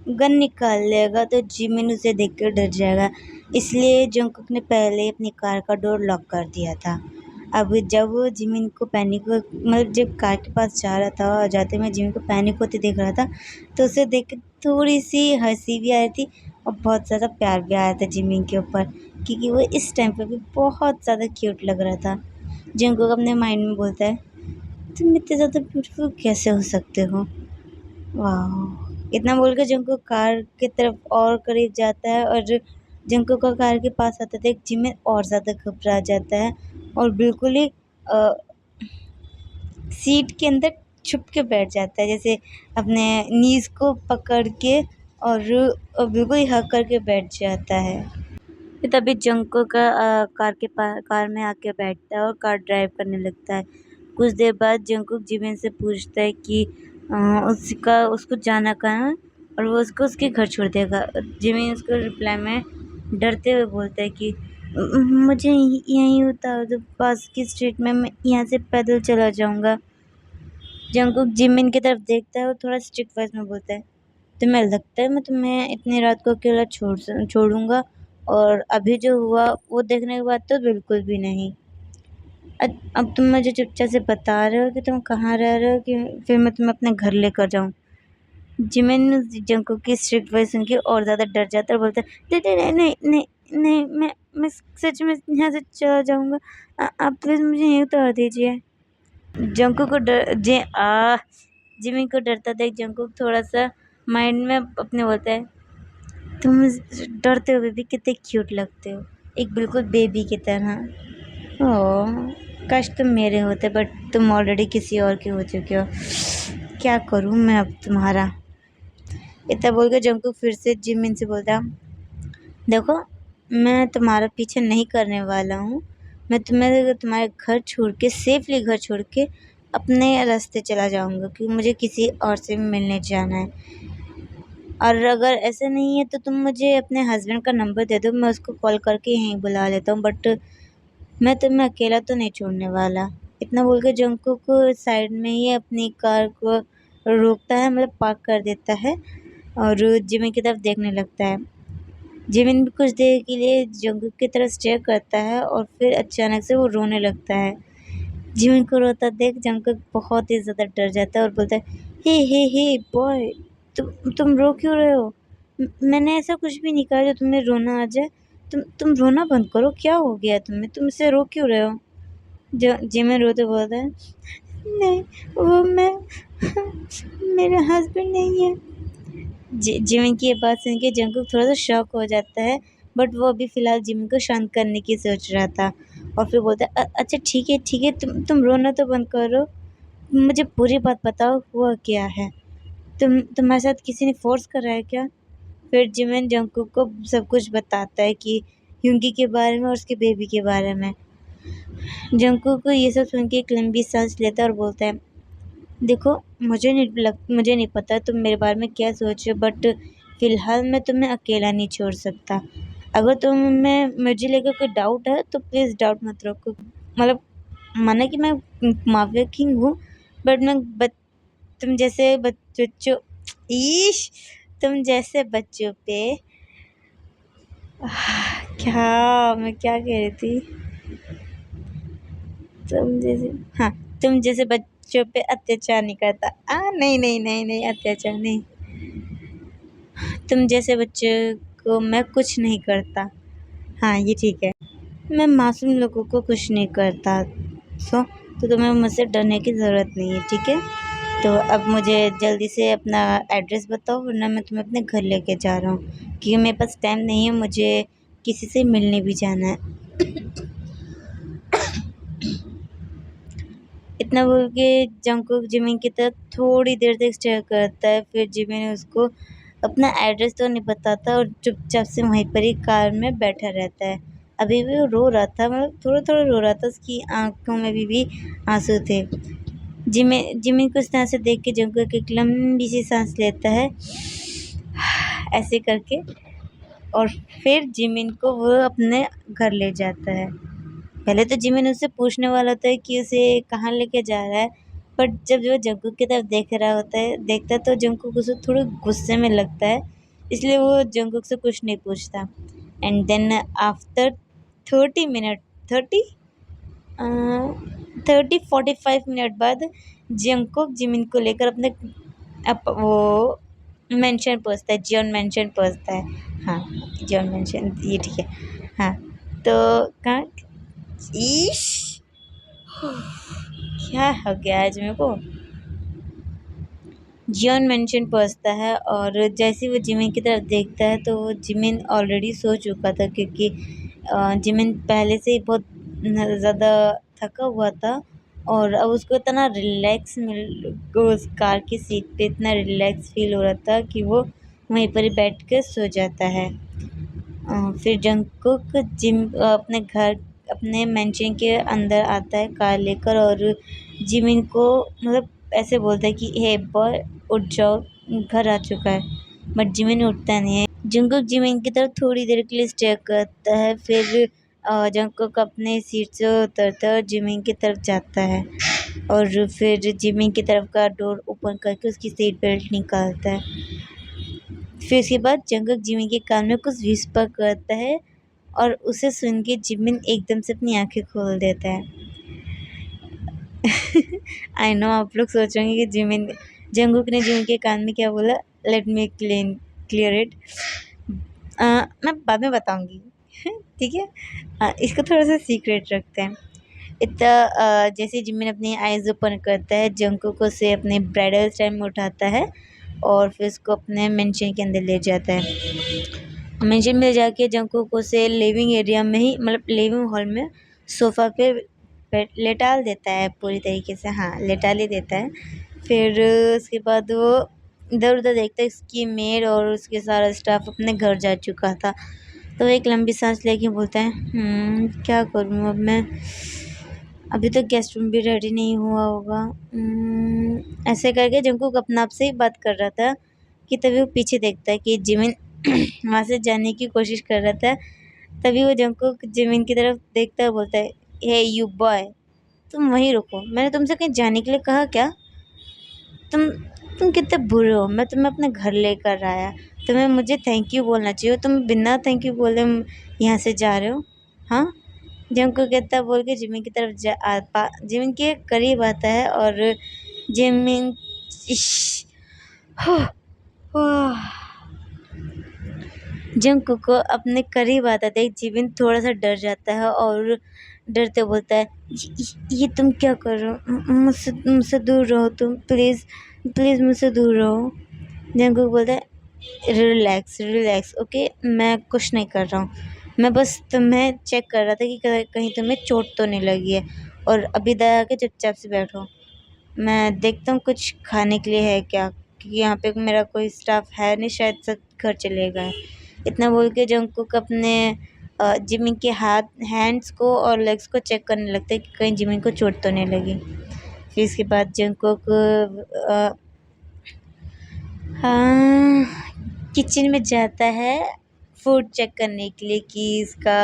Gun निकाल लेगा तो जिमिन उसे देखकर डर जाएगा। इसलिए जंगकुक ने पहले ही अपनी कार का डोर लॉक कर दिया था। अब जब वो जिमिन को पैनिक मतलब जब कार के पास जा रहा था और जाते में जिमिन को पैनिक होते देख रहा था, तो उसे देख के थोड़ी-सी हँसी भी आ रही थी और बहुत ज़्यादा प्यार भी आया था जिमिन के ऊपर, क्योंकि वो इस टाइम पे भी बहुत ज़्यादा क्यूट लग रहा था। जंगकुक अपने माइंड में बोलता है, तुम इतने ज़्यादा ब्यूटीफुल कैसे हो सकते हो? वाह! इतना बोल के जंगकुक कार की तरफ और करीब जाता है और जंगकुक का कार के पास आता देख जिमिन और ज़्यादा घबरा जाता है और बिल्कुल ही अ, सीट के अंदर छुप के बैठ जाता है, जैसे अपने नीज़ को पकड़ के और बिल्कुल ही हग करके बैठ जाता है। फिर तभी जंगकुक कार में आके बैठता है और कार ड्राइव करने लगता है। कुछ देर बाद जंगकुक जिमिन से पूछता है कि उसको जाना कहाँ है और वो उसको उसके घर छोड़ देगा। जिमिन उसको रिप्लाई में डरते हुए बोलता है कि मुझे यहीं उतार दो, पास की स्ट्रीट में, मैं यहाँ से पैदल चला जाऊँगा। जंगकुक जिमिन की तरफ देखता है और थोड़ा स्ट्रिक्ट वॉइस में बोलता है, तुम्हें लगता है मैं तुम्हें इतनी रात को अकेला छोड़ूंगा? और अभी जो हुआ वो देखने के बाद तो बिल्कुल भी नहीं। अब तुम मुझे चुपचाप से बता रहे हो कि तुम कहाँ रह रहे हो कि फिर मैं तुम्हें अपने घर लेकर जाऊँ? जिमिन जंगकुक की स्ट्रिक्ट वॉइस सुन के और ज़्यादा डर जाता है और बोलता है, नहीं नहीं नहीं नहीं नहीं, मैं सच में यहाँ से चला जाऊँगा। आप प्लीज़ मुझे यहीं उतार दीजिए। जंगकुक को जिमिन को डरता देख जंगकुक थोड़ा सा माइंड में अपने बोलता है, तुम डरते हुए भी कितने क्यूट लगते हो, एक बिल्कुल बेबी की तरह। ओह काश तुम मेरे होते, बट तुम ऑलरेडी किसी और के हो चुके हो। क्या करूँ मैं अब तुम्हारा? इतना बोल के जंगकुक फिर से जिमिन से बोलता, देखो मैं तुम्हारा पीछे नहीं करने वाला हूँ। मैं तुम्हें तुम्हारे घर छोड़ के सेफली घर छोड़ के अपने रास्ते चला जाऊँगा, क्योंकि मुझे किसी और से मिलने जाना है। और अगर ऐसा नहीं है तो तुम मुझे अपने हस्बैंड का नंबर दे दो, मैं उसको कॉल करके यहीं बुला लेता हूँ, बट मैं तुम्हें अकेला तो नहीं छोड़ने वाला। इतना बोल के जंगकुक को साइड में ही अपनी कार को रोकता है, मतलब पार्क कर देता है और जिमिन की तरफ देखने लगता है। जिमिन भी कुछ देर के लिए जंगकुक की तरफ स्टेयर करता है और फिर अचानक से वो रोने लगता है। जिमिन को रोता देख जंगकुक बहुत ही ज़्यादा डर जाता है और बोलता है, हे बॉय, तुम रो क्यों रहे हो? मैंने ऐसा कुछ भी नहीं कहा जो तुम्हें रोना आ जाए। तुम रोना बंद करो, क्या हो गया तुम्हें? तुम इससे रो क्यों रहे हो? जिमिन रोते बोलता है, नहीं वो मैं मेरा हस्बैंड नहीं है। जिमिन की ये बात सुन के जंगकुक थोड़ा सा शॉक हो जाता है, बट वो अभी फ़िलहाल जिमिन को शांत करने की सोच रहा था और फिर बोलता है, अच्छा ठीक है, तुम रोना तो बंद करो, मुझे पूरी बात बताओ, हुआ क्या है? तुम्हारे साथ किसी ने फ़ोर्स करा है क्या? फिर जिमिन जंगकुक को सब कुछ बताता है कि ह्यूंगी के बारे में और उसके बेबी के बारे में। जंगकुक को ये सब सुन के एक लंबी सांस लेता है और बोलता है, देखो मुझे नहीं पता तुम मेरे बारे में क्या सोच रहे हो, बट फ़िलहाल मैं तुम्हें अकेला नहीं छोड़ सकता। अगर तुम्हें मुझे लेकर कोई डाउट है तो प्लीज़ डाउट मत रखो। मतलब माना कि मैं माफिया किंग हूँ, बट तुम जैसे बच्चों ईश तुम जैसे बच्चों पे मैं क्या कह रही थी? तुम जैसे हाँ, तुम जैसे बच्चों पे अत्याचार नहीं करता। नहीं, अत्याचार नहीं। तुम जैसे बच्चे को मैं कुछ नहीं करता। हाँ, ये ठीक है। मैं मासूम लोगों को कुछ नहीं करता। तो तुम्हें मुझसे डरने की ज़रूरत नहीं है, ठीक है? तो अब मुझे जल्दी से अपना एड्रेस बताओ, वरना मैं तुम्हें अपने घर लेके जा रहा हूँ, क्योंकि मेरे पास टाइम नहीं है, मुझे किसी से मिलने भी जाना है। इतना बोल के जंगकुक जिमिन की तरफ थोड़ी देर तक स्टेयर करता है, फिर जिमिन उसको अपना एड्रेस तो नहीं बताता और चुपचाप से वहीं पर ही कार में बैठा रहता है। अभी भी वो रो रहा था, मतलब थोड़ा-थोड़ा रो रहा था, उसकी आँखों में भी आँसू थे। जिमिन को इस तरह से देख के जंगकुक एक लंबी-सी साँस लेता है, ऐसे करके, और फिर जिमिन को वो अपने घर ले जाता है। पहले तो जिमिन उससे पूछने वाला होता है कि उसे कहाँ लेके जा रहा है, बट जब वो जंगकुक की तरफ देखता है तो जंगकुक उसे थोड़े गुस्से में लगता है इसलिए वो जंगकुक से कुछ नहीं पूछता। And then after 30 minute, 45 minute बाद जंगकुक जिमिन को लेकर अपने वो मेंशन पहुंचता है, जियोन मेंशन पहुंचता है। हाँ, जियोन मेंशन, ये ठीक है। हाँ, तो कहाँ, ईश, क्या हो गया आज मेरे को। जियोन मेंशन पहुंचता है और जैसे ही वो जिमिन की तरफ देखता है तो वो जिमिन ऑलरेडी सो चुका था, क्योंकि जिमिन पहले से ही बहुत ज़्यादा थका हुआ था और अब उसको इतना रिलैक्स उस कार की सीट पे इतना रिलैक्स फील हो रहा था कि वो वहीं पर ही बैठ कर सो जाता है। फिर जंगकुक अपने घर, अपने मेंशन के अंदर आता है कार लेकर और जिमिन को मतलब ऐसे बोलता है कि हे बॉय, उठ जाओ, घर आ चुका है। बट जिमिन उठता नहीं है। जंगकुक जिमिन की तरफ थोड़ी देर के लिए स्टे करता है, फिर जंगकुक अपने सीट से उतरता है और जिमिन की तरफ जाता है और फिर जिमिन की तरफ का डोर ओपन करके उसकी सीट बेल्ट निकालता है। फिर उसके बाद जंगकुक जिमिन के कान में कुछ विस्पर करता है और उसे सुन के जिमिन एकदम से अपनी आंखें खोल देता है। आई नो आप लोग सोचेंगे कि जंगकुक ने जिमिन के कान में क्या बोला। Let me clear it. मैं बाद में बताऊंगी। ठीक है। इसको थोड़ा सा सीक्रेट रखते हैं। इतना जैसे जिमिन अपनी आइज़ ओपन करता है, जंगकुक उसे अपने ब्राइडल टाइम में उठाता है और फिर उसको अपने मेंशन के अंदर ले जाता है। मेंशन में जाके जंगकुक उसे लिविंग एरिया में ही, मतलब लिविंग हॉल में सोफ़ा पे लेटाल देता है पूरी तरीके से। हाँ, लेटाल ही देता है। फिर उसके बाद वो इधर उधर देखता है, उसकी मेड और उसके सारा स्टाफ अपने घर जा चुका था। तो एक लंबी सांस लेके बोलता है, क्या करूँ अब मैं, अभी तक गेस्ट रूम भी रेडी नहीं हुआ होगा। ऐसे करके जंगकुक अपने आप से ही बात कर रहा था कि तभी वो पीछे देखता है कि जिमिन वहाँ से जाने की कोशिश कर रहा था। तभी वो जंगकुक जिमिन की तरफ देखता है, बोलता है, हे यू बॉय, तुम वहीं रुको, मैंने तुमसे कहीं जाने के लिए कहा क्या? तुम तुम कितने बुरे हो, मैं तुम्हें अपने घर लेकर आया, तुम्हें मुझे थैंक यू बोलना चाहिए, तुम बिना थैंक यू बोले यहाँ से जा रहे हो। हाँ, जंगकुक इतना बोल के जिमिन की तरफ जिमिन के करीब आता है और जिमिन इश, जंगकुक को अपने करीब आता देख जिमिन थोड़ा सा डर जाता है और डरते बोलता है, ये तुम क्या कर रहे हो, मुझसे मुझसे दूर रहो, तुम प्लीज़ प्लीज़ मुझसे दूर रहो। जंगकुक बोलता है, रिलैक्स रिलैक्स, ओके, मैं कुछ नहीं कर रहा हूँ, मैं बस तुम्हें चेक कर रहा था कि कहीं तुम्हें चोट तो नहीं लगी है, और अभी दया के चुपचाप से बैठो, मैं देखता हूँ कुछ खाने के लिए है क्या, क्योंकि यहाँ पे मेरा कोई स्टाफ है नहीं, शायद सब घर चले गए। इतना बोल के जंगकुक अपने जिमिन के हैंड्स को और लेग्स को चेक करने लगता है कि कहीं जिमिन को चोट तो नहीं लगी। फिर इसके बाद जंगकुक हाँ, किचन में जाता है फूड चेक करने के लिए कि इसका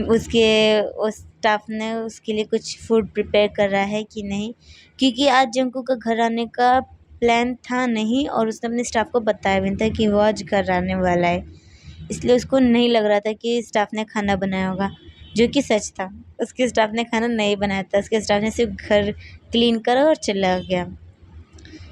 उसके उस स्टाफ ने उसके लिए कुछ फूड प्रिपेयर कर रहा है कि नहीं, क्योंकि आज जंकू का घर आने का प्लान था नहीं और उसने अपने स्टाफ को बताया भी नहीं था कि वो आज घर आने वाला है, इसलिए उसको नहीं लग रहा था कि स्टाफ ने खाना बनाया होगा, जो कि सच था। उसके स्टाफ ने खाना नहीं बनाया था, उसके स्टाफ ने सिर्फ घर क्लीन करा और चला गया।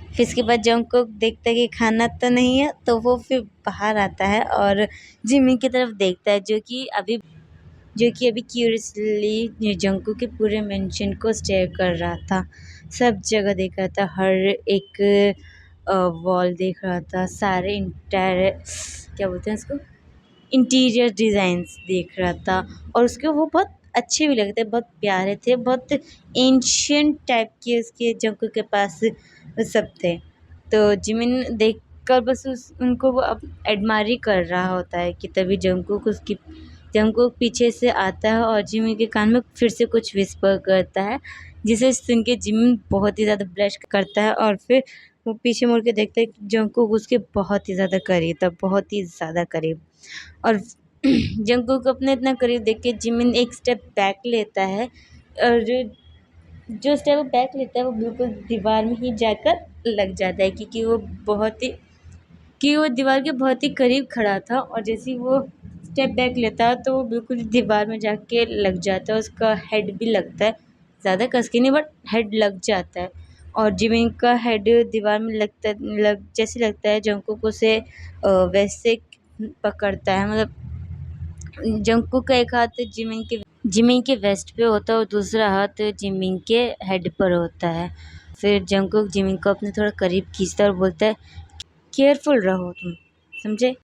फिर इसके बाद जंगकुक देखता है कि खाना तो नहीं है, तो वो फिर बाहर आता है और जिमी की तरफ देखता है, जो कि अभी क्यूरियसली जंगकुक के पूरे मेंशन को स्टेयर कर रहा था। सब जगह देख रहा था, हर एक वॉल देख रहा था, सारे इंटायर क्या बोलते हैं उसको, इंटीरियर डिज़ाइंस देख रहा था, और उसके वो बहुत अच्छे भी लगते, बहुत प्यारे थे, बहुत एंशियंट टाइप के उसके जंगकुक के पास सब थे। तो जिमिन देखकर बस उनको वो अब एडमायर ही कर रहा होता है कि तभी जंगकुक पीछे से आता है और जिमिन के कान में फिर से कुछ विस्पर करता है, जिसे सुन के जिमिन बहुत ही ज़्यादा ब्लश करता है और फिर वो पीछे मुड़ के देखता है कि जंगकुक उसके बहुत ही ज़्यादा करीब था, बहुत ही ज़्यादा करीब। और जंगकुक को अपने इतना करीब देख के जिमिन एक स्टेप बैक लेता है, और जो स्टेप वो बैक लेता है वो बिल्कुल दीवार में ही जाकर लग जाता है, क्योंकि वो बहुत ही कि वो दीवार के बहुत ही करीब खड़ा था और जैसे ही वो स्टेप बैक लेता है तो वो बिल्कुल दीवार में जाके लग जाता है, उसका हेड भी लगता है, ज़्यादा कस के नहीं बट हेड लग जाता है। और जिमिन का हेड दीवार में जैसे लगता है जंगकुक उसे वैसे पकड़ता है, मतलब जंगकुक का एक हाथ जिमिन के वेस्ट पे होता है और दूसरा हाथ जिमिन के हेड पर होता है। फिर जंगकुक जिमिन को अपने थोड़ा करीब खींचता है और बोलता है केयरफुल रहो तुम, समझे।